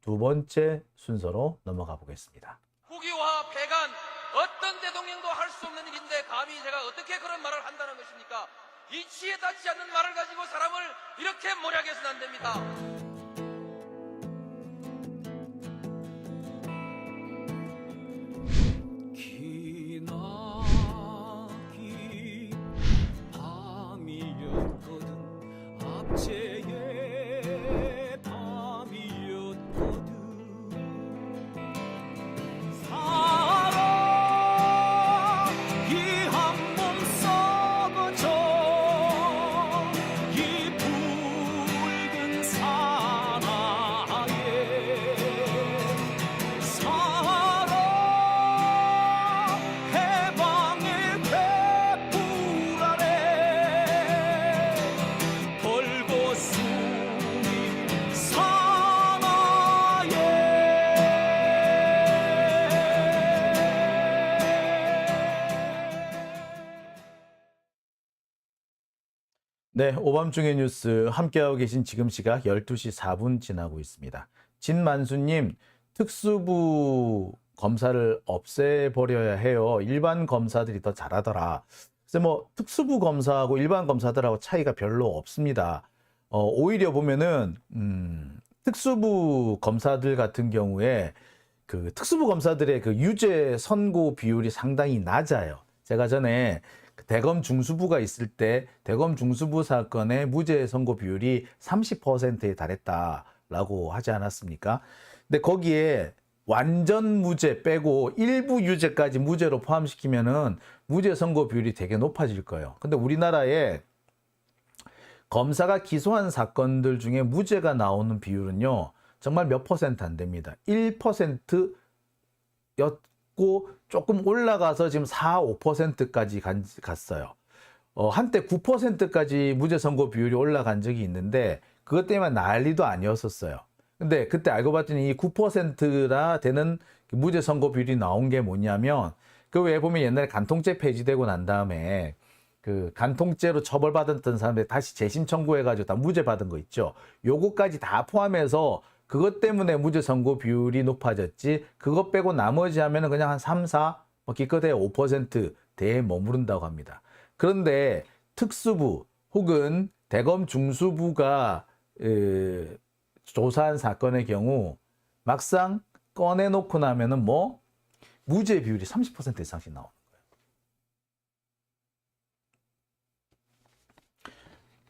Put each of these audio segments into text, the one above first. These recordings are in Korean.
두 번째 순서로 넘어가 보겠습니다. 국유화 폐간 어떤 대통령도 할 수 없는 일인데 감히 제가 어떻게 그런 말을 한다는 것입니까? 이치에 닿지 않는 말을 가지고 사람을 이렇게 몰약해서는 안 됩니다. 기나긴 밤이었거든 압제의 밤이었거든 사랑 이 한 몸 썩어져 이 붉은 사나에 사랑 해방의 횃불 아래 벌거숭이 네, 오밤중의 뉴스 함께하고 계신 지금 시각 12시 4분 지나고 있습니다. 진만수님, 특수부 검사를 없애버려야 해요. 일반 검사들이 더 잘하더라. 그래서 뭐 특수부 검사하고 일반 검사들하고 차이가 별로 없습니다. 오히려 보면은 특수부 검사들 같은 경우에 그 특수부 검사들의 그 유죄 선고 비율이 상당히 낮아요. 제가 전에 대검 중수부가 있을 때 대검 중수부 사건의 무죄 선고 비율이 30%에 달했다라고 하지 않았습니까? 근데 거기에 완전 무죄 빼고 일부 유죄까지 무죄로 포함시키면은 무죄 선고 비율이 되게 높아질 거예요. 근데 우리나라에 검사가 기소한 사건들 중에 무죄가 나오는 비율은요, 정말 몇 퍼센트 안 됩니다. 1%였고 조금 올라가서 지금 4, 5%까지 갔어요. 한때 9%까지 무죄 선고 비율이 올라간 적이 있는데 그것 때문에 난리도 아니었었어요. 근데 그때 알고 봤더니 이 9%라 되는 무죄 선고 비율이 나온 게 뭐냐면, 그 외에 보면 옛날에 간통죄 폐지되고 난 다음에 그 간통죄로 처벌받았던 사람들 다시 재심 청구해가지고 다 무죄 받은 거 있죠. 요거까지 다 포함해서 그것 때문에 무죄 선고 비율이 높아졌지, 그것 빼고 나머지 하면은 그냥 한 3, 4, 기껏해야 5%대에 머무른다고 합니다. 그런데 특수부 혹은 대검 중수부가 조사한 사건의 경우 막상 꺼내놓고 나면은 뭐 무죄 비율이 30% 이상씩 나오는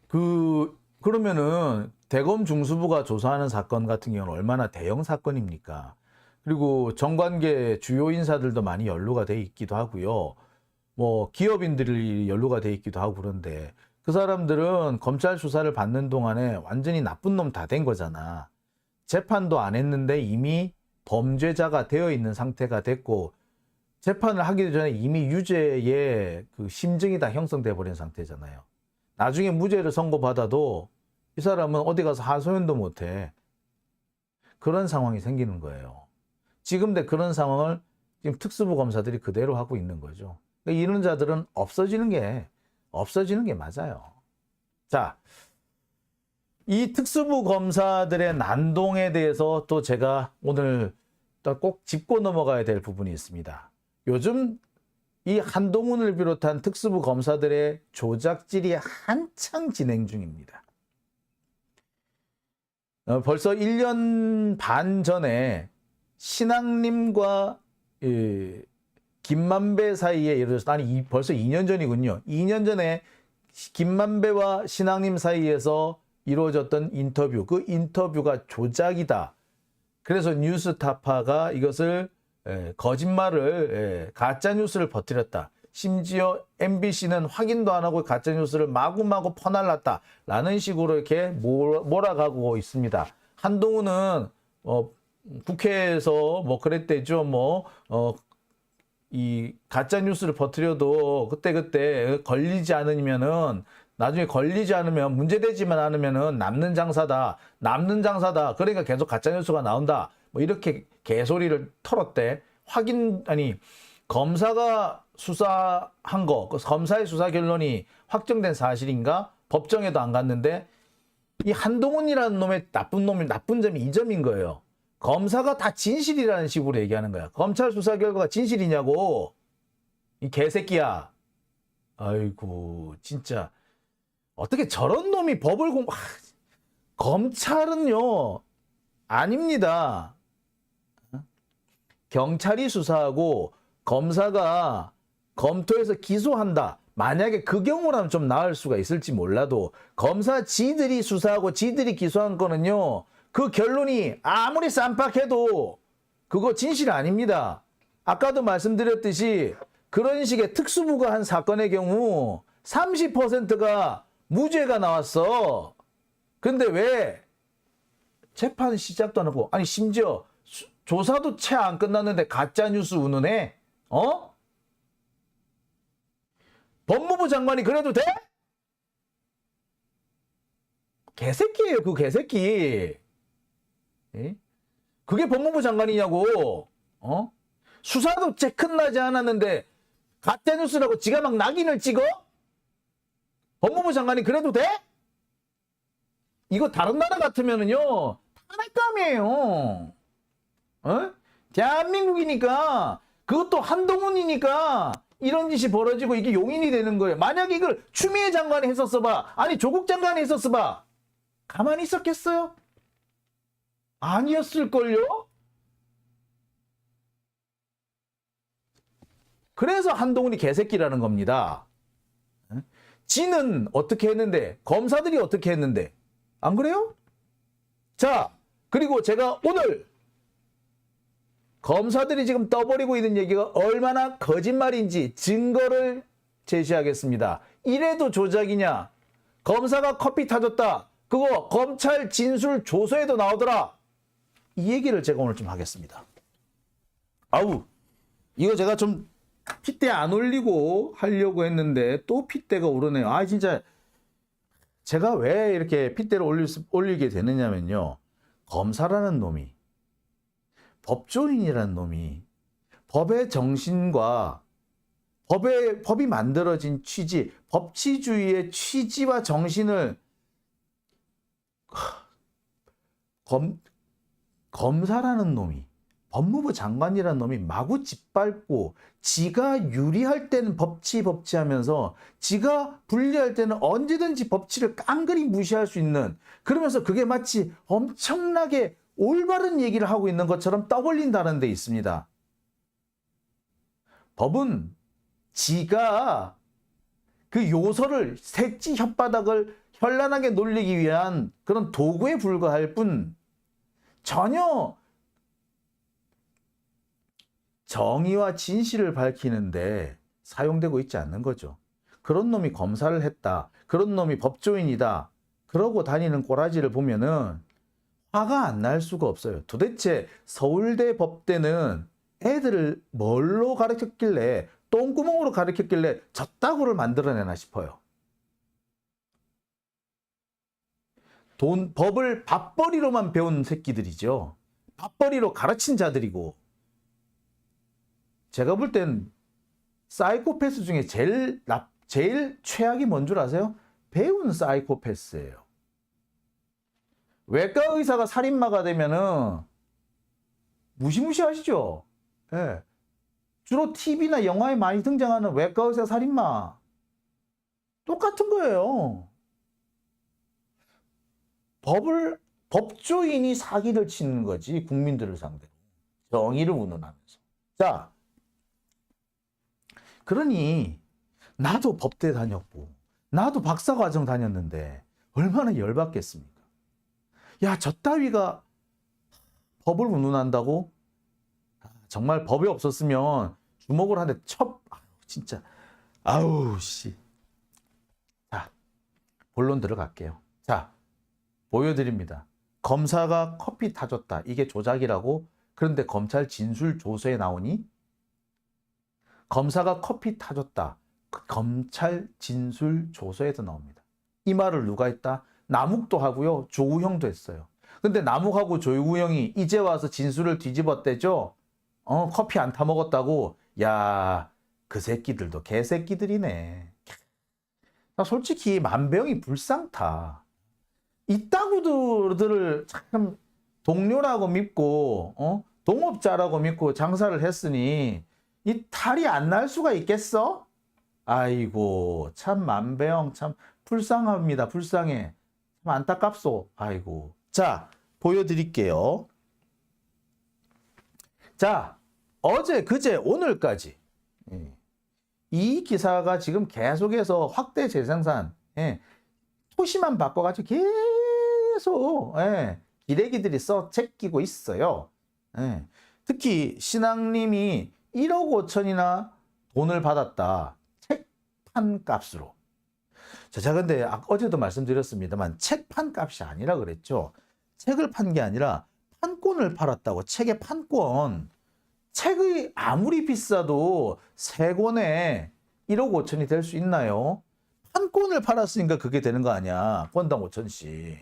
거예요. 그러면은 대검 중수부가 조사하는 사건 같은 경우는 얼마나 대형 사건입니까? 그리고 정관계 주요 인사들도 많이 연루가 돼 있기도 하고요. 뭐 기업인들이 연루가 돼 있기도 하고 그런데 그 사람들은 검찰 수사를 받는 동안에 완전히 나쁜 놈 다 된 거잖아. 재판도 안 했는데 이미 범죄자가 되어 있는 상태가 됐고, 재판을 하기 전에 이미 유죄의 그 심증이 다 형성돼 버린 상태잖아요. 나중에 무죄를 선고받아도 이 사람은 어디 가서 하소연도 못해. 그런 상황이 생기는 거예요. 지금 그런 상황을 지금 특수부 검사들이 그대로 하고 있는 거죠. 그러니까 이런 자들은 없어지는 게 맞아요. 자, 이 특수부 검사들의 난동에 대해서 또 제가 오늘 또 꼭 짚고 넘어가야 될 부분이 있습니다. 요즘 이 한동훈을 비롯한 특수부 검사들의 조작질이 한창 진행 중입니다. 벌써 1년 반 전에 신앙님과 김만배 사이에, 예를 들어서 벌써 2년 전이군요. 2년 전에 김만배와 신앙님 사이에서 이루어졌던 인터뷰, 그 인터뷰가 조작이다. 그래서 뉴스타파가 이것을 거짓말을, 가짜뉴스를 퍼뜨렸다. 심지어 MBC는 확인도 안 하고 가짜뉴스를 마구마구 퍼날랐다. 라는 식으로 이렇게 몰아가고 있습니다. 한동훈은 국회에서 뭐 그랬대죠. 이 가짜뉴스를 퍼뜨려도 그때그때 걸리지 않으면은, 나중에 걸리지 않으면, 문제되지만 않으면은 남는 장사다. 그러니까 계속 가짜뉴스가 나온다. 뭐 이렇게 개소리를 털었대. 검사가 수사한 거, 검사의 수사 결론이 확정된 사실인가? 법정에도 안 갔는데, 이 한동훈이라는 놈의 나쁜 점이 이 점인 거예요. 검사가 다 진실이라는 식으로 얘기하는 거야. 검찰 수사 결과가 진실이냐고. 이 개새끼야. 아이고 진짜 어떻게 저런 놈이 법을 검찰은요 아닙니다. 경찰이 수사하고 검사가 검토해서 기소한다. 만약에 그 경우라면 좀 나을 수가 있을지 몰라도 검사 지들이 수사하고 지들이 기소한 거는요. 그 결론이 아무리 쌈박해도 그거 진실 아닙니다. 아까도 말씀드렸듯이 그런 식의 특수부가 한 사건의 경우 30%가 무죄가 나왔어. 근데 왜 재판 시작도 안 하고 아니 심지어 조사도 채 안 끝났는데 가짜뉴스 운운해? 어? 법무부 장관이 그래도 돼? 개새끼예요 그 개새끼. 예? 그게 법무부 장관이냐고. 어? 수사도 채 끝나지 않았는데 가짜뉴스라고 지가 막 낙인을 찍어? 법무부 장관이 그래도 돼? 이거 다른 나라 같으면은요 탄핵감이에요. 어? 대한민국이니까 그것도 한동훈이니까 이런 짓이 벌어지고 이게 용인이 되는 거예요. 만약에 이걸 추미애 장관이 했었어 봐. 아니 조국 장관이 했었어 봐. 가만히 있었겠어요? 아니었을걸요? 그래서 한동훈이 개새끼라는 겁니다. 지는 어떻게 했는데 검사들이 어떻게 했는데 안 그래요? 자 그리고 제가 오늘 검사들이 지금 떠버리고 있는 얘기가 얼마나 거짓말인지 증거를 제시하겠습니다. 이래도 조작이냐? 검사가 커피 타줬다. 그거 검찰 진술 조서에도 나오더라. 이 얘기를 제가 오늘 좀 하겠습니다. 아우 이거 제가 좀 핏대 안 올리고 하려고 했는데 또 핏대가 오르네요. 아 진짜 제가 왜 이렇게 핏대를 올리게 되느냐면요. 검사라는 놈이 법조인이라는 놈이 법의 정신과 법이 만들어진 취지, 법치주의의 취지와 정신을 검사라는 놈이 법무부 장관이라는 놈이 마구 짓밟고 지가 유리할 때는 법치하면서 지가 불리할 때는 언제든지 법치를 깡그리 무시할 수 있는 그러면서 그게 마치 엄청나게 올바른 얘기를 하고 있는 것처럼 떠벌린다는 데 있습니다. 법은 지가 그 요소를 색지 혓바닥을 현란하게 놀리기 위한 그런 도구에 불과할 뿐 전혀 정의와 진실을 밝히는데 사용되고 있지 않는 거죠. 그런 놈이 검사를 했다. 그런 놈이 법조인이다. 그러고 다니는 꼬라지를 보면은 화가 안 날 수가 없어요. 도대체 서울대 법대는 애들을 뭘로 가르쳤길래 똥구멍으로 가르쳤길래 저따구를 만들어내나 싶어요. 법을 밥벌이로만 배운 새끼들이죠. 밥벌이로 가르친 자들이고 제가 볼 땐 사이코패스 중에 제일 최악이 뭔 줄 아세요? 배운 사이코패스예요. 외과 의사가 살인마가 되면은 무시무시하시죠? 예. 주로 TV나 영화에 많이 등장하는 외과 의사 살인마 똑같은 거예요. 법조인이 사기를 치는 거지 국민들을 상대로 정의를 운운하면서. 자, 그러니 나도 법대 다녔고 나도 박사과정 다녔는데 얼마나 열받겠습니까? 야, 저 따위가 법을 운운한다고? 정말 법이 없었으면 주먹을 한 대 진짜 아우 씨. 자, 본론 들어갈게요. 자, 보여드립니다. 검사가 커피 타줬다. 이게 조작이라고? 그런데 검찰 진술 조서에 나오니? 검사가 커피 타줬다. 검찰 진술 조서에도 나옵니다. 이 말을 누가 했다? 남욱도 하고요. 조우형도 했어요. 근데 남욱하고 조우형이 이제 와서 진술을 뒤집었대죠. 커피 안 타 먹었다고. 야, 그 새끼들도 개새끼들이네. 나 솔직히 만병이 불상타. 이따구들을 참 동료라고 믿고 동업자라고 믿고 장사를 했으니 이 탈이 안 날 수가 있겠어? 아이고 참 만배영 참 불쌍합니다. 불쌍해. 참 안타깝소. 아이고. 자 보여드릴게요. 자 어제 그제 오늘까지 이 기사가 지금 계속해서 확대 재생산 토시만 바꿔가지고 계속 기레기들이 제끼고 있어요. 특히 신앙님이 1억 5천이나 돈을 받았다. 책판 값으로. 자, 근데 어제도 말씀드렸습니다만 책판 값이 아니라 그랬죠. 책을 판 게 아니라 판권을 팔았다고. 책의 판권. 책이 아무리 비싸도 세 권에 1억 5천이 될 수 있나요? 판권을 팔았으니까 그게 되는 거 아니야. 권당 5천씩.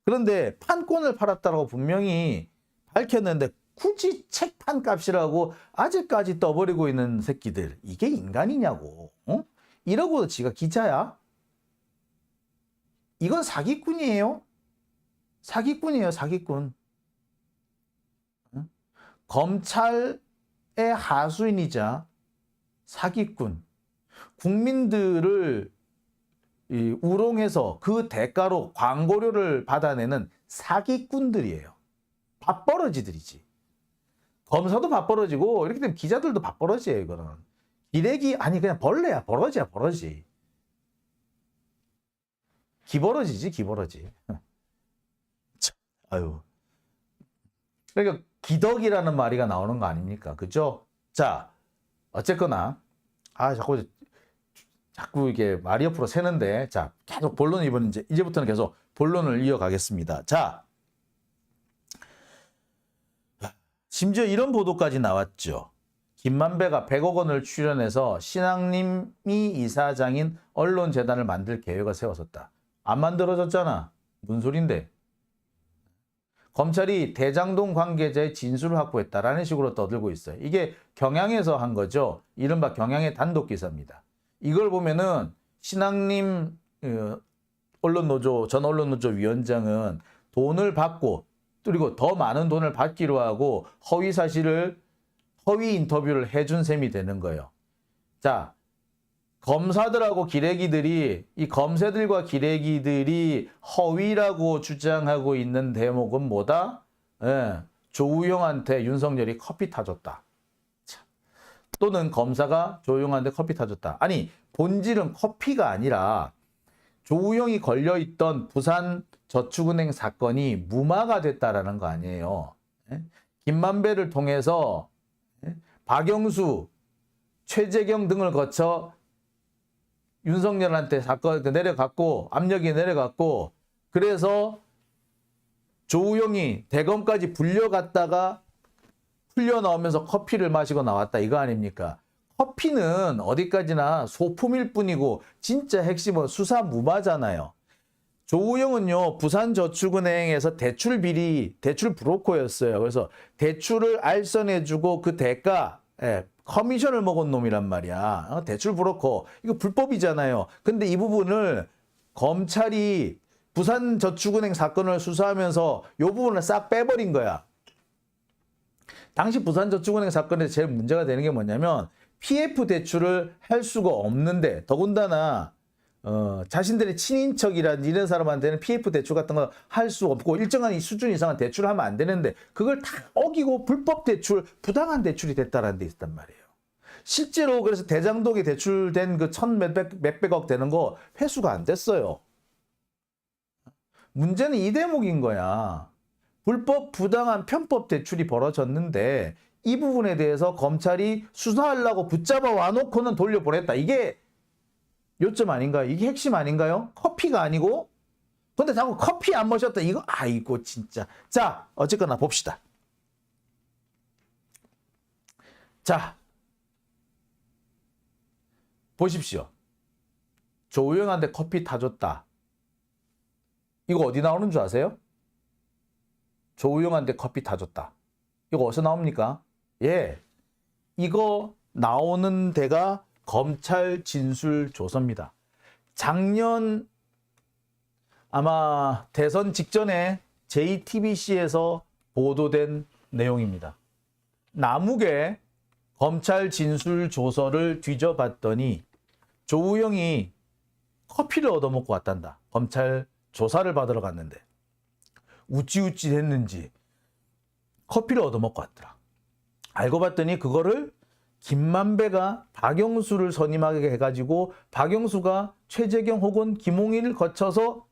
그런데 판권을 팔았다고 분명히 밝혔는데 굳이 책판 값이라고 아직까지 떠버리고 있는 새끼들. 이게 인간이냐고. 이러고도 지가 기자야? 이건 사기꾼이에요. 사기꾼이에요. 사기꾼. 검찰의 하수인이자 사기꾼. 국민들을 우롱해서 그 대가로 광고료를 받아내는 사기꾼들이에요. 밥벌어지들이지. 검사도 밥벌어지고 이렇게 되면 기자들도 밥벌어지예요. 이거는 기레기 아니 그냥 벌레야. 버러지야. 버러지. 기버러지지. 기버러지. 아유. 그러니까 기덕이라는 말이가 나오는 거 아닙니까? 그죠? 자 어쨌거나 자꾸 이게 말이 옆으로 새는데, 자, 계속 본론 이제부터는 계속 본론을 이어가겠습니다. 자, 심지어 이런 보도까지 나왔죠. 김만배가 100억 원을 출연해서 신앙님이 이사장인 언론재단을 만들 계획을 세웠었다. 안 만들어졌잖아. 무슨 소린데? 검찰이 대장동 관계자의 진술을 확보했다라는 식으로 떠들고 있어요. 이게 경향에서 한 거죠. 이른바 경향의 단독 기사입니다. 이걸 보면은 신앙님 언론노조 전 언론노조 위원장은 돈을 받고 그리고 더 많은 돈을 받기로 하고 허위 인터뷰를 해준 셈이 되는 거예요. 자, 검사들하고 기레기들이 이 검사들과 기레기들이 허위라고 주장하고 있는 대목은 뭐다? 조우영한테 윤석열이 커피 타줬다. 또는 검사가 조우영한테 커피 타줬다. 아니 본질은 커피가 아니라 조우영이 걸려있던 부산저축은행 사건이 무마가 됐다라는 거 아니에요. 김만배를 통해서 박영수, 최재경 등을 거쳐 윤석열한테 사건 내려갔고 압력이 내려갔고 그래서 조우영이 대검까지 불려갔다가 풀려 나오면서 커피를 마시고 나왔다 이거 아닙니까? 커피는 어디까지나 소품일 뿐이고 진짜 핵심은 수사 무마잖아요. 조우영은요 부산저축은행에서 대출 브로커였어요. 그래서 대출을 알선해주고 그 대가 커미션을 먹은 놈이란 말이야. 대출 브로커 이거 불법이잖아요. 근데 이 부분을 검찰이 부산저축은행 사건을 수사하면서 이 부분을 싹 빼버린 거야. 당시 부산저축은행 사건에서 제일 문제가 되는 게 뭐냐면 PF 대출을 할 수가 없는데 더군다나 자신들의 친인척이라든지 이런 사람한테는 PF 대출 같은 거 할 수 없고 일정한 수준 이상의 대출을 하면 안 되는데 그걸 다 어기고 불법 대출, 부당한 대출이 됐다라는 데 있단 말이에요. 실제로 그래서 대장동에 대출된 그 몇백억 되는 거 회수가 안 됐어요. 문제는 이 대목인 거야. 불법, 부당한 편법 대출이 벌어졌는데 이 부분에 대해서 검찰이 수사하려고 붙잡아 와놓고는 돌려보냈다. 이게 요점 아닌가요? 이게 핵심 아닌가요? 커피가 아니고? 근데 자꾸 커피 안 마셨다. 이거 아이고 진짜. 자 어쨌거나 봅시다. 자 보십시오. 조우영한테 커피 타줬다. 이거 어디 나오는 줄 아세요? 조우영한테 커피 타줬다. 이거 어디서 나옵니까? 예, 이거 나오는 데가 검찰 진술조서입니다. 작년 아마 대선 직전에 JTBC에서 보도된 내용입니다. 남욱의 검찰 진술 조서를 뒤져봤더니 조우영이 커피를 얻어먹고 왔단다. 검찰 조사를 받으러 갔는데 우찌우찌 했는지 커피를 얻어먹고 왔더라. 알고 봤더니 그거를 김만배가 박영수를 선임하게 해가지고 박영수가 최재경 혹은 김홍일을 거쳐서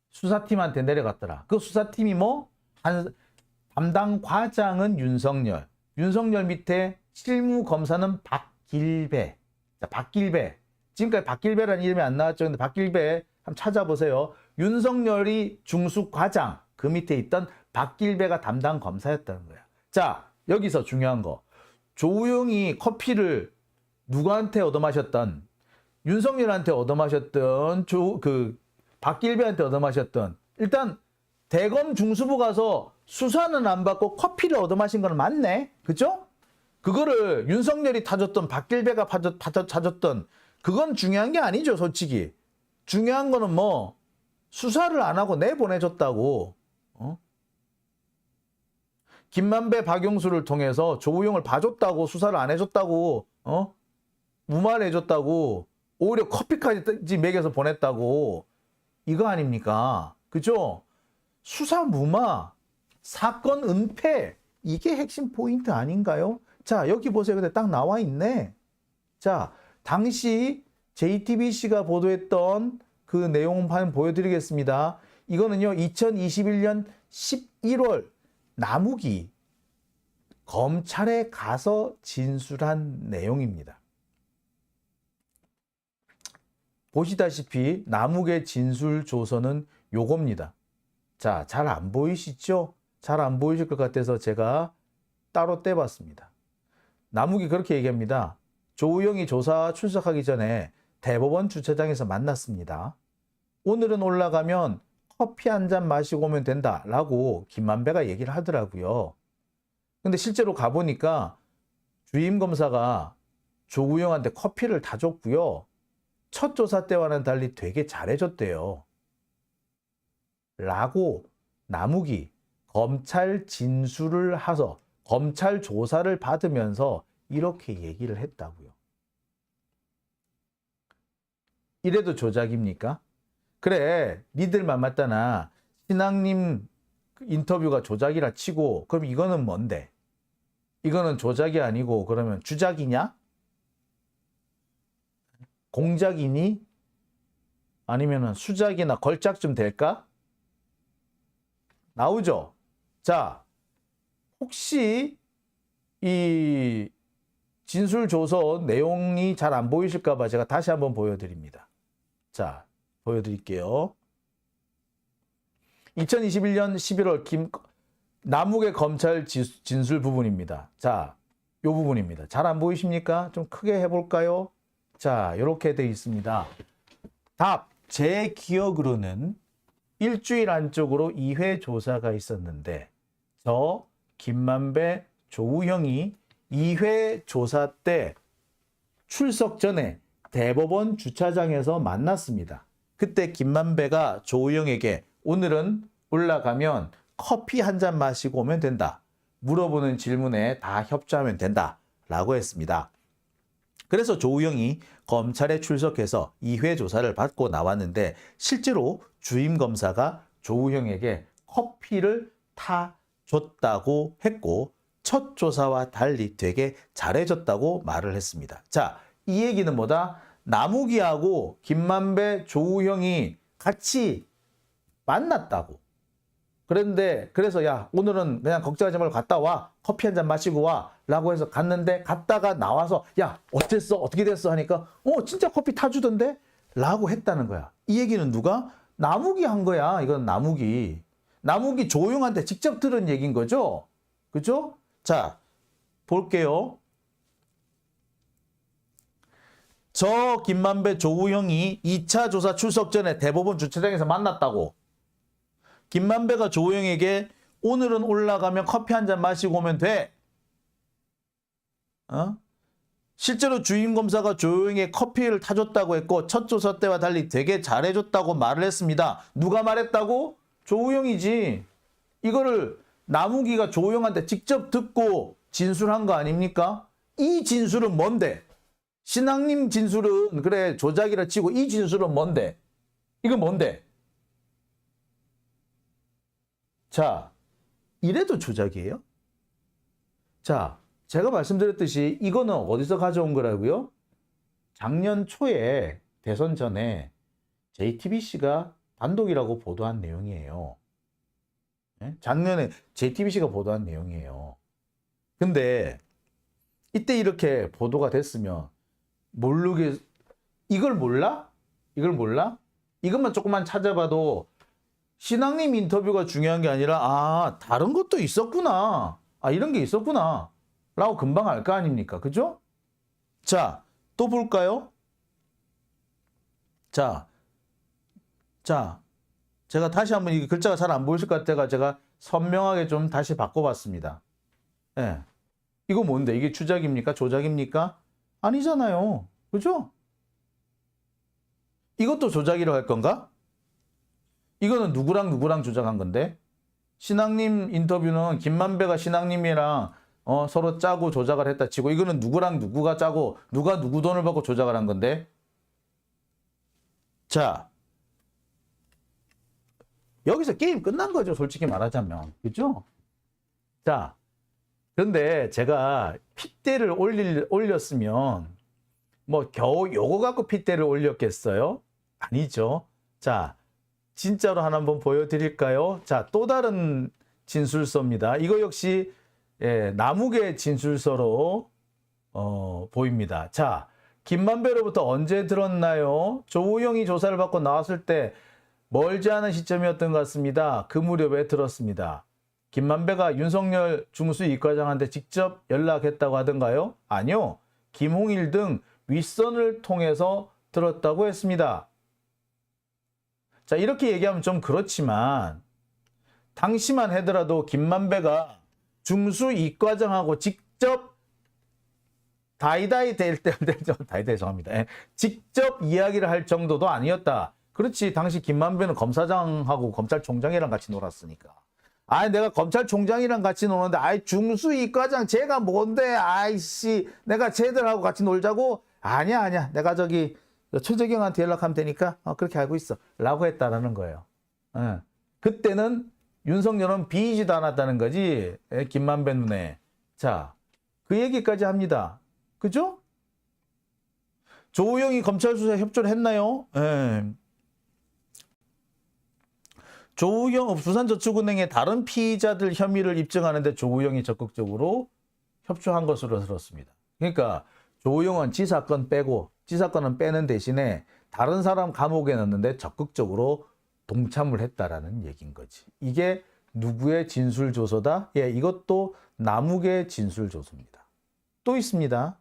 수사팀한테 내려갔더라. 그 수사팀이 담당 과장은 윤석열, 윤석열 밑에 실무 검사는 박길배. 자, 박길배. 지금까지 박길배라는 이름이 안 나왔죠. 근데 박길배 한번 찾아보세요. 윤석열이 중수 과장, 그 밑에 있던 박길배가 담당 검사였다는 거야. 자, 여기서 중요한 거. 조우영이 커피를 누구한테 얻어마셨던, 윤석열한테 얻어마셨던, 박길배한테 얻어마셨던, 일단 대검 중수부 가서 수사는 안 받고 커피를 얻어마신 건 맞네. 그죠? 그거를 윤석열이 타줬던, 박길배가 타줬던, 그건 중요한 게 아니죠, 솔직히. 중요한 거는 수사를 안 하고 내보내줬다고. 김만배, 박용수를 통해서 조우영을 봐줬다고, 수사를 안 해줬다고, 무마해줬다고, 오히려 커피까지 먹여서 보냈다고. 이거 아닙니까? 그죠? 수사 무마, 사건 은폐, 이게 핵심 포인트 아닌가요? 자, 여기 보세요. 근데 딱 나와 있네. 자, 당시 JTBC가 보도했던 그 내용 한번 보여드리겠습니다. 이거는요, 2021년 11월 남욱이 검찰에 가서 진술한 내용입니다. 보시다시피 남욱의 진술 조서는 요겁니다. 자, 잘 안 보이시죠? 잘 안 보이실 것 같아서 제가 따로 떼봤습니다. 남욱이 그렇게 얘기합니다. 조우영이 조사 출석하기 전에 대법원 주차장에서 만났습니다. 오늘은 올라가면 커피 한 잔 마시고 오면 된다 라고 김만배가 얘기를 하더라고요. 근데 실제로 가보니까 주임 검사가 조우영한테 커피를 다 줬고요. 첫 조사 때와는 달리 되게 잘해줬대요. 라고 남욱이 검찰 진술을 해서 검찰 조사를 받으면서 이렇게 얘기를 했다고요. 이래도 조작입니까? 그래, 니들만 맞다나 신앙님 인터뷰가 조작이라 치고 그럼 이거는 뭔데? 이거는 조작이 아니고 그러면 주작이냐? 공작이니? 아니면 수작이나 걸작 좀 될까? 나오죠? 자, 혹시 이 진술조서 내용이 잘 안 보이실까 봐 제가 다시 한번 보여드립니다. 자, 보여드릴게요. 2021년 11월 남욱의 검찰 진술 부분입니다. 자, 요 부분입니다. 잘 안 보이십니까? 좀 크게 해볼까요? 자, 이렇게 돼 있습니다. 답, 제 기억으로는 일주일 안쪽으로 2회 조사가 있었는데 저 김만배, 조우형이 2회 조사 때 출석 전에 대법원 주차장에서 만났습니다. 그때 김만배가 조우형에게 오늘은 올라가면 커피 한 잔 마시고 오면 된다. 물어보는 질문에 다 협조하면 된다. 라고 했습니다. 그래서 조우형이 검찰에 출석해서 2회 조사를 받고 나왔는데 실제로 주임 검사가 조우형에게 커피를 타줬다고 했고 첫 조사와 달리 되게 잘해줬다고 말을 했습니다. 자, 이 얘기는 뭐다? 남욱이하고 김만배, 조우형이 같이 만났다고. 그래서 야, 오늘은 그냥 걱정하지 말고 갔다 와. 커피 한 잔 마시고 와. 라고 해서 갔는데 갔다가 나와서 야, 어땠어? 어떻게 됐어? 하니까 진짜 커피 타주던데? 라고 했다는 거야. 이 얘기는 누가? 남욱이 한 거야. 이건 남욱이 조우형한테 직접 들은 얘기인 거죠? 그죠? 자, 볼게요. 저 김만배, 조우형이 2차 조사 출석 전에 대법원 주차장에서 만났다고. 김만배가 조우형에게 오늘은 올라가면 커피 한 잔 마시고 오면 돼. 실제로 주임 검사가 조우형에게 커피를 타줬다고 했고 첫 조사 때와 달리 되게 잘해줬다고 말을 했습니다. 누가 말했다고? 조우영이지. 이거를 남욱이가 조우영한테 직접 듣고 진술한 거 아닙니까? 이 진술은 뭔데? 신앙님 진술은 그래 조작이라 치고 이 진술은 뭔데? 이건 뭔데? 자, 이래도 조작이에요? 자, 제가 말씀드렸듯이 이거는 어디서 가져온 거라고요? 작년 초에 대선 전에 JTBC가 단독이라고 보도한 내용이에요. 네? 작년에 JTBC가 보도한 내용이에요. 근데 이때 이렇게 보도가 됐으면 모르게 이걸 몰라? 이걸 몰라? 이것만 조금만 찾아봐도 신앙님 인터뷰가 중요한 게 아니라 아 다른 것도 있었구나. 아 이런 게 있었구나. 라고 금방 알 거 아닙니까? 그죠? 자, 또 볼까요? 자, 제가 다시 한번 이 글자가 잘 안 보이실 것 같아가 제가 선명하게 좀 다시 바꿔봤습니다. 예. 이거 뭔데? 이게 추작입니까? 조작입니까? 아니잖아요. 그죠? 이것도 조작이라고 할 건가? 이거는 누구랑 조작한 건데? 신앙님 인터뷰는 김만배가 신앙님이랑 서로 짜고 조작을 했다 치고 이거는 누구랑 누구가 짜고 누가 누구 돈을 받고 조작을 한 건데? 자, 여기서 게임 끝난 거죠. 솔직히 말하자면. 그죠? 자, 그런데 제가 핏대를 올렸으면 뭐 겨우 요거 갖고 핏대를 올렸겠어요? 아니죠. 자, 진짜로 하나 한번 보여드릴까요? 자, 또 다른 진술서입니다. 이거 역시 남욱의 진술서로 보입니다. 자, 김만배로부터 언제 들었나요? 조우영이 조사를 받고 나왔을 때 멀지 않은 시점이었던 것 같습니다. 그 무렵에 들었습니다. 김만배가 윤석열 중수이과장한테 직접 연락했다고 하던가요? 아니요. 김홍일 등 윗선을 통해서 들었다고 했습니다. 자, 이렇게 얘기하면 좀 그렇지만 당시만 하더라도 김만배가 중수이과장하고 직접 다이다이 죄송합니다. 직접 이야기를 할 정도도 아니었다. 그렇지. 당시 김만배는 검사장하고 검찰총장이랑 같이 놀았으니까. 아이 내가 검찰총장이랑 같이 노는데 아이 중수이과장 제가 뭔데 아이씨 내가 쟤들하고 같이 놀자고 아니야 내가 저기 최재경한테 연락하면 되니까 그렇게 알고 있어 라고 했다라는 거예요. 그때는 윤석열은 비지도 않았다는 거지. 김만배 눈에. 자, 그 얘기까지 합니다. 그죠? 조우영이 검찰 수사에 협조를 했나요? 조우영 부산저축은행의 다른 피의자들 혐의를 입증하는데 조우영이 적극적으로 협조한 것으로 들었습니다. 그러니까 조우영은 지사건 빼고 지사건은 빼는 대신에 다른 사람 감옥에 넣는데 적극적으로 동참을 했다라는 얘기인 거지. 이게 누구의 진술조서다? 예, 이것도 남욱의 진술조서입니다. 또 있습니다.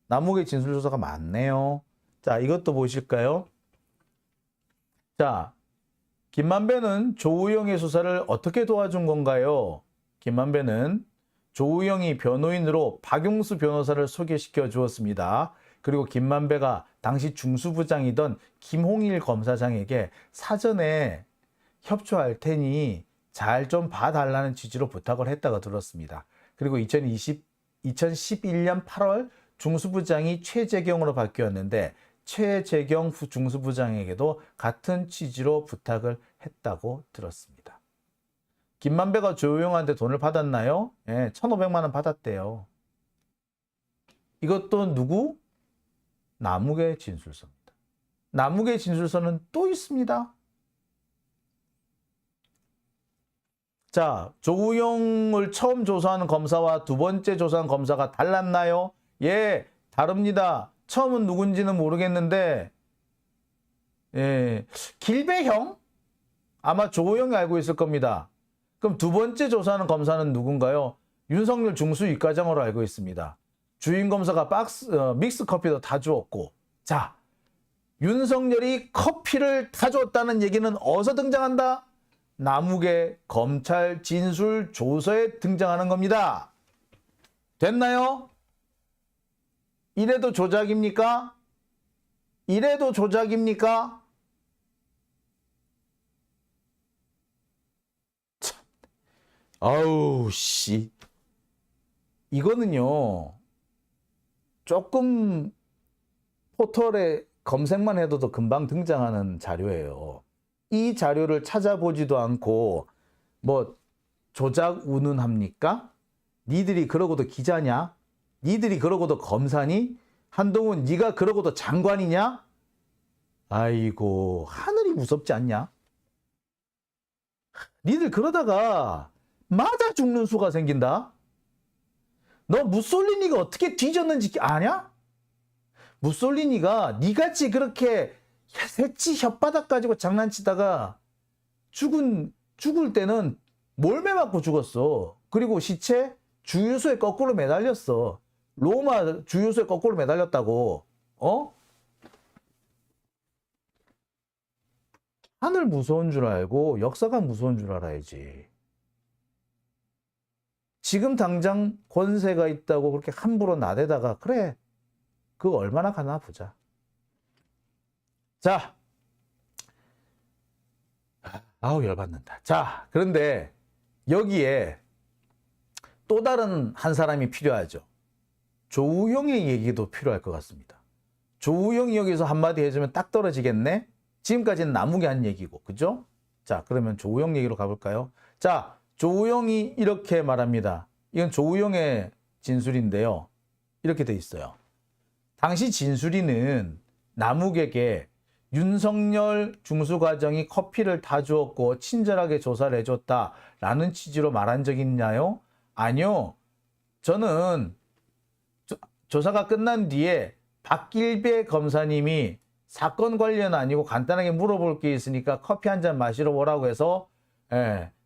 남욱의 진술조서가 많네요. 자, 이것도 보실까요? 자, 김만배는 조우영의 수사를 어떻게 도와준 건가요? 김만배는 조우영이 변호인으로 박용수 변호사를 소개시켜 주었습니다. 그리고 김만배가 당시 중수부장이던 김홍일 검사장에게 사전에 협조할 테니 잘 좀 봐달라는 취지로 부탁을 했다고 들었습니다. 그리고 2011년 8월 중수부장이 최재경으로 바뀌었는데 최재경 중수부장에게도 같은 취지로 부탁을 했다고 들었습니다. 김만배가 조우영한테 돈을 받았나요? 예, 1,500만 원 받았대요. 이것도 누구? 남욱의 진술서입니다. 남욱의 진술서는 또 있습니다. 자, 조우영을 처음 조사하는 검사와 두 번째 조사한 검사가 달랐나요? 예, 다릅니다. 처음은 누군지는 모르겠는데 길배형? 아마 조우영이 알고 있을 겁니다. 그럼 두 번째 조사하는 검사는 누군가요? 윤석열 중수이과장으로 알고 있습니다. 주임 검사가 믹스 커피도 다 주었고, 자, 윤석열이 커피를 다 줬다는 얘기는 어디서 등장한다? 남욱의 검찰 진술 조서에 등장하는 겁니다. 됐나요? 이래도 조작입니까? 이래도 조작입니까? 아우, 씨. 이거는요, 조금 포털에 검색만 해도 금방 등장하는 자료예요. 이 자료를 찾아보지도 않고, 뭐, 조작 운운합니까? 니들이 그러고도 기자냐? 니들이 그러고도 검사니? 한동훈, 네가 그러고도 장관이냐? 아이고, 하늘이 무섭지 않냐? 니들 그러다가 맞아 죽는 수가 생긴다? 너 무솔리니가 어떻게 뒤졌는지 아냐? 무솔리니가 니같이 그렇게 새치 혓바닥 가지고 장난치다가 죽을 때는 몰매 맞고 죽었어. 그리고 시체 주유소에 거꾸로 매달렸어. 로마 주유소에 거꾸로 매달렸다고. 어? 하늘 무서운 줄 알고 역사가 무서운 줄 알아야지. 지금 당장 권세가 있다고 그렇게 함부로 나대다가 그래, 그거 얼마나 가나 보자. 자, 아우 열받는다. 자, 그런데 여기에 또 다른 한 사람이 필요하죠. 조우영의 얘기도 필요할 것 같습니다. 조우영이 여기서 한마디 해주면 딱 떨어지겠네? 지금까지는 나무게 한 얘기고, 그죠? 자, 그러면 조우영 얘기로 가볼까요? 자, 조우영이 이렇게 말합니다. 이건 조우영의 진술인데요. 이렇게 돼 있어요. 당시 진술인은 남욱에게 윤석열 중수과정이 커피를 다 주었고 친절하게 조사를 해줬다라는 취지로 말한 적 있나요? 아니요. 저는 조사가 끝난 뒤에 박길배 검사님이 사건 관련 아니고 간단하게 물어볼 게 있으니까 커피 한 잔 마시러 오라고 해서,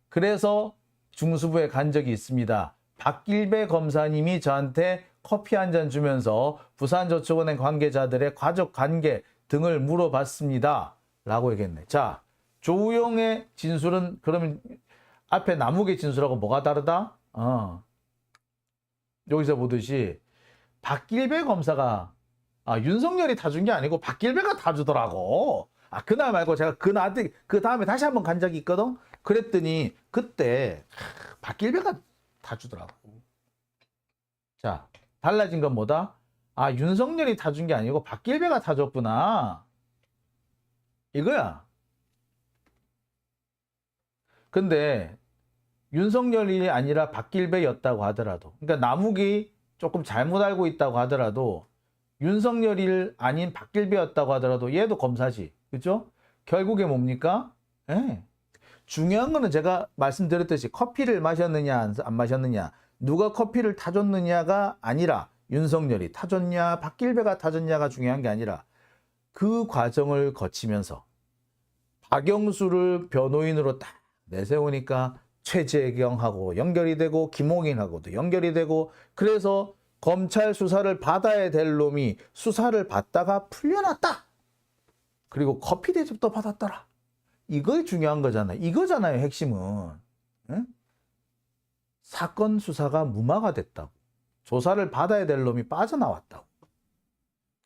그래서 중수부에 간 적이 있습니다. 박길배 검사님이 저한테 커피 한 잔 주면서 부산저축은행 관계자들의 가족 관계 등을 물어봤습니다. 라고 얘기했네. 자, 조우영의 진술은 그러면 앞에 남욱의 진술하고 뭐가 다르다? 여기서 보듯이 박길배 검사가 윤석열이 다 준 게 아니고 박길배가 다 주더라고. 그날 말고 제가 그 다음에 다시 한번 간 적이 있거든. 그랬더니 그때 박길배가 다 주더라고. 자, 달라진 건 뭐다? 윤석열이 다 준 게 아니고 박길배가 다 줬구나. 이거야. 근데 윤석열이 아니라 박길배였다고 하더라도, 그러니까 남욱이 조금 잘못 알고 있다고 하더라도 윤석열이 아닌 박길배였다고 하더라도 얘도 검사지. 그죠? 결국에 뭡니까? 중요한 거는 제가 말씀드렸듯이 커피를 마셨느냐 안 마셨느냐, 누가 커피를 타줬느냐가 아니라 윤석열이 타줬냐 박길배가 타줬냐가 중요한 게 아니라 그 과정을 거치면서 박영수를 변호인으로 딱 내세우니까 최재경하고 연결이 되고 김홍인하고도 연결이 되고, 그래서 검찰 수사를 받아야 될 놈이 수사를 받다가 풀려났다. 그리고 커피 대접도 받았더라. 이거 중요한 거잖아요. 이거잖아요, 핵심은. 응? 사건 수사가 무마가 됐다고. 조사를 받아야 될 놈이 빠져나왔다고.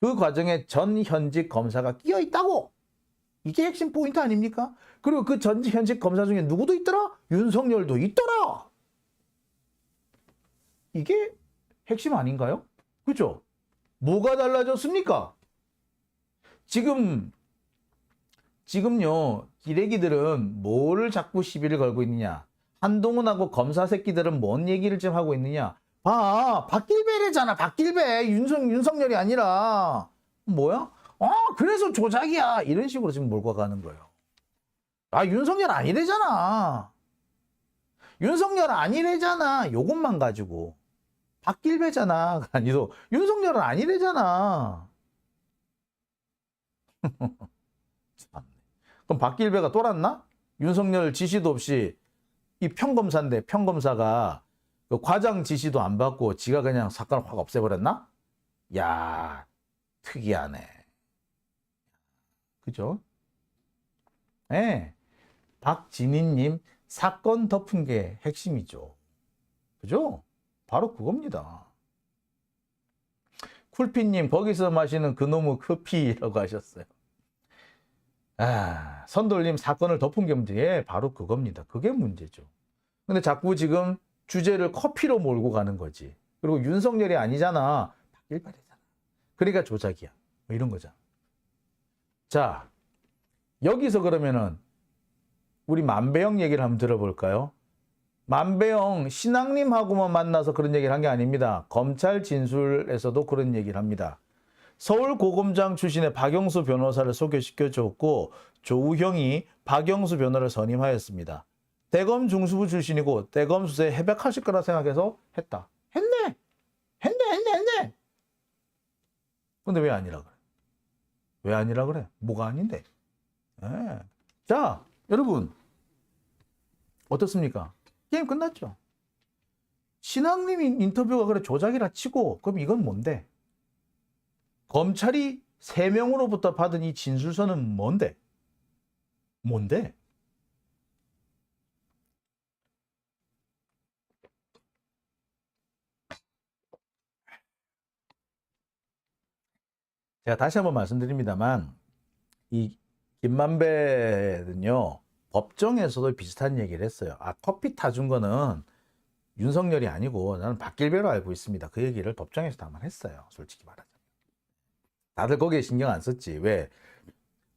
그 과정에 전현직 검사가 끼어 있다고. 이게 핵심 포인트 아닙니까? 그리고 그 전현직 검사 중에 누구도 있더라? 윤석열도 있더라. 이게 핵심 아닌가요? 그죠? 뭐가 달라졌습니까? 지금요, 기레기들은 뭐를 자꾸 시비를 걸고 있느냐? 한동훈하고 검사 새끼들은 뭔 얘기를 지금 하고 있느냐? 박길배래잖아. 박길배. 윤석열이 아니라. 뭐야? 그래서 조작이야. 이런 식으로 지금 몰고 가는 거예요. 윤석열 아니래잖아. 윤석열 아니래잖아. 요것만 가지고. 박길배잖아. 아니도 윤석열은 아니래잖아. 그럼 박길배가 돌았나? 윤석열 지시도 없이 이 평검사인데 평검사가 그 과장 지시도 안 받고 지가 그냥 사건을 확 없애버렸나? 야, 특이하네. 그죠? 네. 박진희님 사건 덮은 게 핵심이죠. 그죠? 바로 그겁니다. 쿨피님 거기서 마시는 그놈의 커피라고 하셨어요. 선돌님 사건을 덮은 게 문제. 바로 그겁니다. 그게 문제죠. 근데 자꾸 지금 주제를 커피로 몰고 가는 거지. 그리고 윤석열이 아니잖아. 박일발이잖아. 그러니까 조작이야. 뭐 이런 거잖아. 자, 여기서 그러면은 우리 만배영 얘기를 한번 들어볼까요? 만배영 신앙님하고만 만나서 그런 얘기를 한 게 아닙니다. 검찰 진술에서도 그런 얘기를 합니다. 서울고검장 출신의 박영수 변호사를 소개시켜줬고 조우형이 박영수 변호를 선임하였습니다. 대검 중수부 출신이고 대검 수사에 협약하실 거라 생각해서 했다. 했네. 근데 왜 아니라 그래? 왜 아니라 그래? 뭐가 아닌데? 예. 자, 여러분 어떻습니까? 게임 끝났죠? 신앙님 인터뷰가 그래 조작이라 치고 그럼 이건 뭔데? 검찰이 3명으로부터 받은 이 진술서는 뭔데? 뭔데? 제가 다시 한번 말씀드립니다만 이 김만배는요 법정에서도 비슷한 얘기를 했어요. 아, 커피 타준 거는 윤석열이 아니고 나는 박길배로 알고 있습니다. 그 얘기를 법정에서도 한번 했어요. 솔직히 말하자면. 다들 거기에 신경 안 썼지. 왜?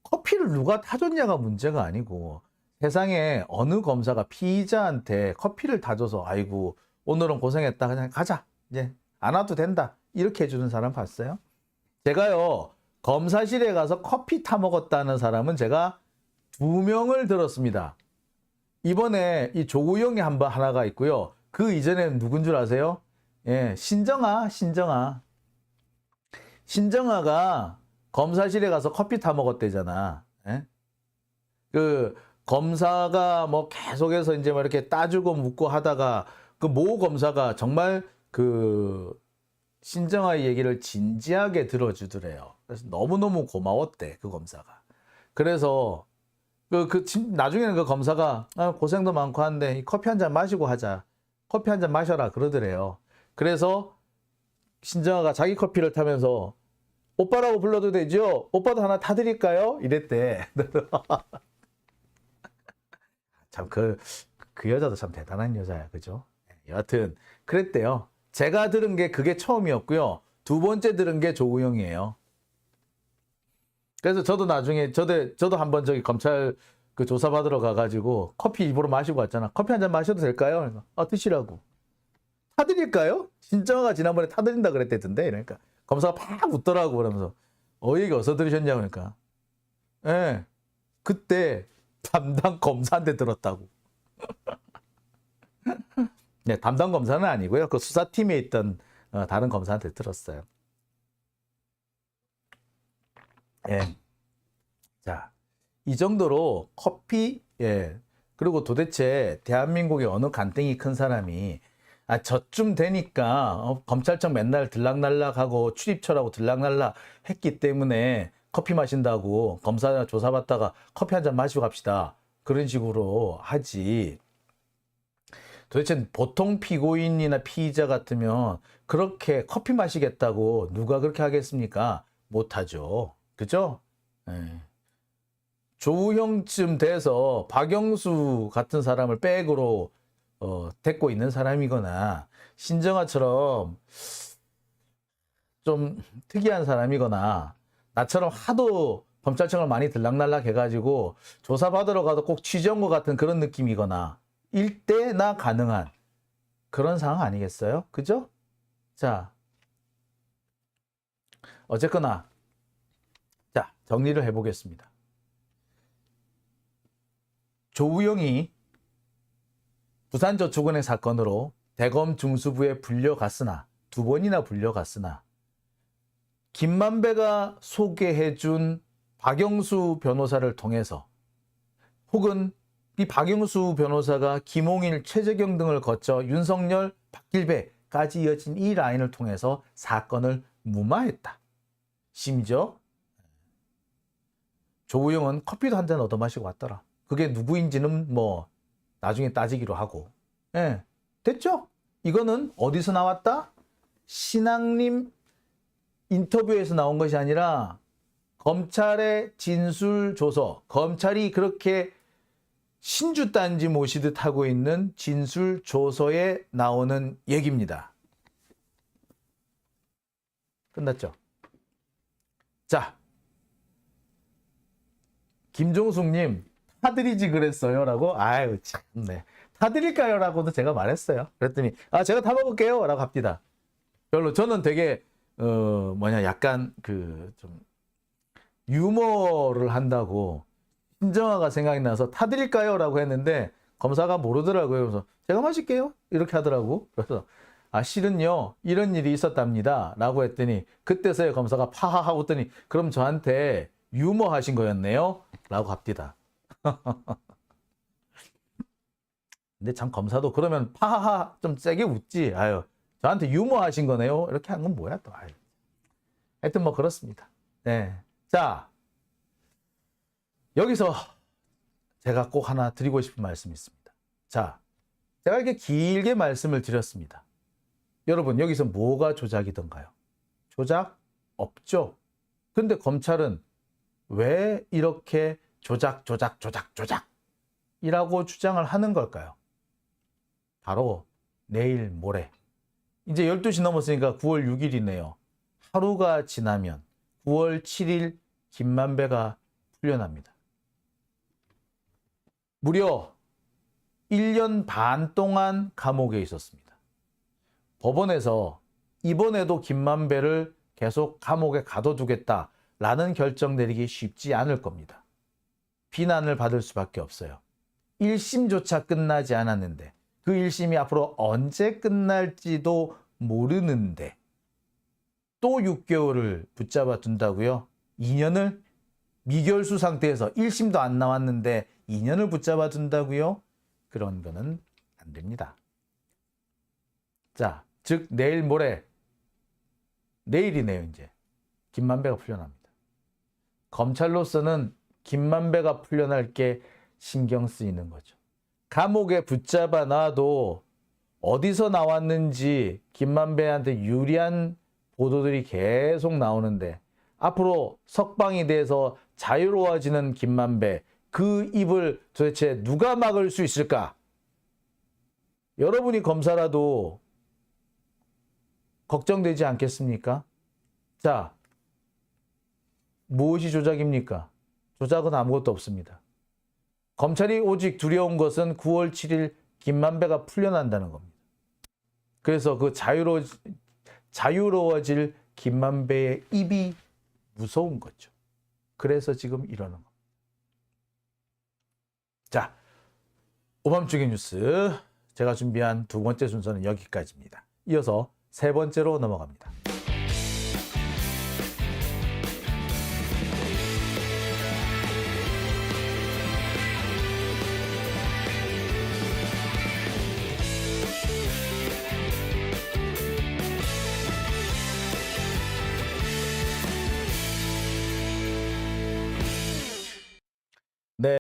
커피를 누가 타줬냐가 문제가 아니고 세상에 어느 검사가 피의자한테 커피를 타줘서 아이고 오늘은 고생했다 그냥 가자 이제 안 와도 된다 이렇게 해주는 사람 봤어요? 제가요 검사실에 가서 커피 타 먹었다는 사람은 제가 2명을 들었습니다. 이번에 이 조우영이 하나가 있고요. 그 이전에는 누군 줄 아세요? 예, 신정아가 검사실에 가서 커피 타 먹었대잖아. 예? 그 검사가 뭐 계속해서 이제 뭐 이렇게 따주고 묻고 하다가 그 모 검사가 정말 그 신정아의 얘기를 진지하게 들어주더래요. 그래서 너무너무 고마웠대, 그 검사가. 그래서 나중에는 그 검사가 아, 고생도 많고 한데 이 커피 한 잔 마시고 하자. 커피 한 잔 마셔라 그러더래요. 그래서 신정아가 자기 커피를 타면서 오빠라고 불러도 되죠? 오빠도 하나 타드릴까요? 이랬대. 참 그 여자도 참 대단한 여자야, 그죠? 여하튼 그랬대요. 제가 들은 게 그게 처음이었고요. 2번째 들은 게 조우영이에요. 그래서 저도 나중에 저도 한번 저기 검찰 그 조사 받으러 가가지고 커피 일부러 마시고 왔잖아. 커피 한 잔 마셔도 될까요? 아, 드시라고. 타드릴까요? 신정아가 지난번에 타드린다 그랬대던데. 그러니까 검사가 팍 웃더라고 그러면서 얘기 어디서 들으셨냐 그러니까 예, 그때 담당 검사한테 들었다고. 네, 담당 검사는 아니고요. 그 수사팀에 있던 다른 검사한테 들었어요. 예. 자, 이 정도로 커피, 예. 그리고 도대체 대한민국의 어느 간땡이 큰 사람이 아, 저쯤 되니까 검찰청 맨날 들락날락하고 출입처라고 들락날락 했기 때문에 커피 마신다고 검사 조사받다가 커피 한 잔 마시고 갑시다. 그런 식으로 하지. 도대체 보통 피고인이나 피의자 같으면 그렇게 커피 마시겠다고 누가 그렇게 하겠습니까? 못하죠. 그죠? 예. 조우형쯤 돼서 박영수 같은 사람을 백으로 데리고 있는 사람이거나 신정아처럼 좀 특이한 사람이거나 나처럼 하도 검찰청을 많이 들락날락 해가지고 조사받으러 가도 꼭 취재한 것 같은 그런 느낌이거나 일 때나 가능한 그런 상황 아니겠어요? 그죠? 자, 어쨌거나 자, 정리를 해보겠습니다. 조우영이 부산저축은행 사건으로 대검 중수부에 불려갔으나 2번이나 불려갔으나 김만배가 소개해준 박영수 변호사를 통해서 혹은 이 박영수 변호사가 김홍일, 최재경 등을 거쳐 윤석열, 박길배까지 이어진 이 라인을 통해서 사건을 무마했다. 심지어 조우영은 커피도 한 잔 얻어 마시고 왔더라. 그게 누구인지는 뭐 나중에 따지기로 하고. 예, 됐죠? 이거는 어디서 나왔다? 신앙님 인터뷰에서 나온 것이 아니라 검찰의 진술 조서, 검찰이 그렇게 신주 딴지 모시듯 하고 있는 진술 조서에 나오는 얘기입니다. 끝났죠? 자, 김종숙님, 타드리지 그랬어요? 라고? 아유, 참네. 타드릴까요? 라고도 제가 말했어요. 그랬더니, 제가 타먹을게요. 라고 합니다. 별로, 저는 되게, 약간, 좀, 유머를 한다고, 신정아가 생각이 나서 타드릴까요? 라고 했는데, 검사가 모르더라고요. 그래서, 제가 마실게요. 이렇게 하더라고. 그래서, 실은요, 이런 일이 있었답니다. 라고 했더니, 그때서야 검사가 파하하 웃더니, 그럼 저한테 유머 하신 거였네요? 라고 합니다. 근데 참 검사도 그러면 파하하 좀 세게 웃지. 아유, 저한테 유머 하신 거네요? 이렇게 한 건 뭐야 또. 아유. 하여튼 뭐 그렇습니다. 네. 자, 여기서 제가 꼭 하나 드리고 싶은 말씀이 있습니다. 자, 제가 이렇게 길게 말씀을 드렸습니다. 여러분, 여기서 뭐가 조작이던가요? 조작 없죠? 근데 검찰은 왜 이렇게 조작이라고 주장을 하는 걸까요? 바로 내일 모레. 이제 12시 넘었으니까 9월 6일이네요. 하루가 지나면 9월 7일 김만배가 풀려납니다. 무려 1년 반 동안 감옥에 있었습니다. 법원에서 이번에도 김만배를 계속 감옥에 가둬두겠다라는 결정 내리기 쉽지 않을 겁니다. 비난을 받을 수밖에 없어요. 1심조차 끝나지 않았는데 그 1심이 앞으로 언제 끝날지도 모르는데 또 6개월을 붙잡아 둔다고요? 2년을 미결수 상태에서 1심도 안 나왔는데 2년을 붙잡아 둔다고요? 그런 거는 안 됩니다. 자, 즉 내일 모레, 내일이네요 이제. 김만배가 풀려납니다. 검찰로서는 김만배가 풀려날 게 신경 쓰이는 거죠. 감옥에 붙잡아 놔도 어디서 나왔는지 김만배한테 유리한 보도들이 계속 나오는데 앞으로 석방이 돼서 자유로워지는 김만배, 그 입을 도대체 누가 막을 수 있을까? 여러분이 검사라도 걱정되지 않겠습니까? 자, 무엇이 조작입니까? 조작은 아무것도 없습니다. 검찰이 오직 두려운 것은 9월 7일 김만배가 풀려난다는 겁니다. 그래서 그 자유로워질 김만배의 입이 무서운 거죠. 그래서 지금 이러는 겁니다. 자, 오밤중의 뉴스 제가 준비한 두 번째 순서는 여기까지입니다. 이어서 세 번째로 넘어갑니다.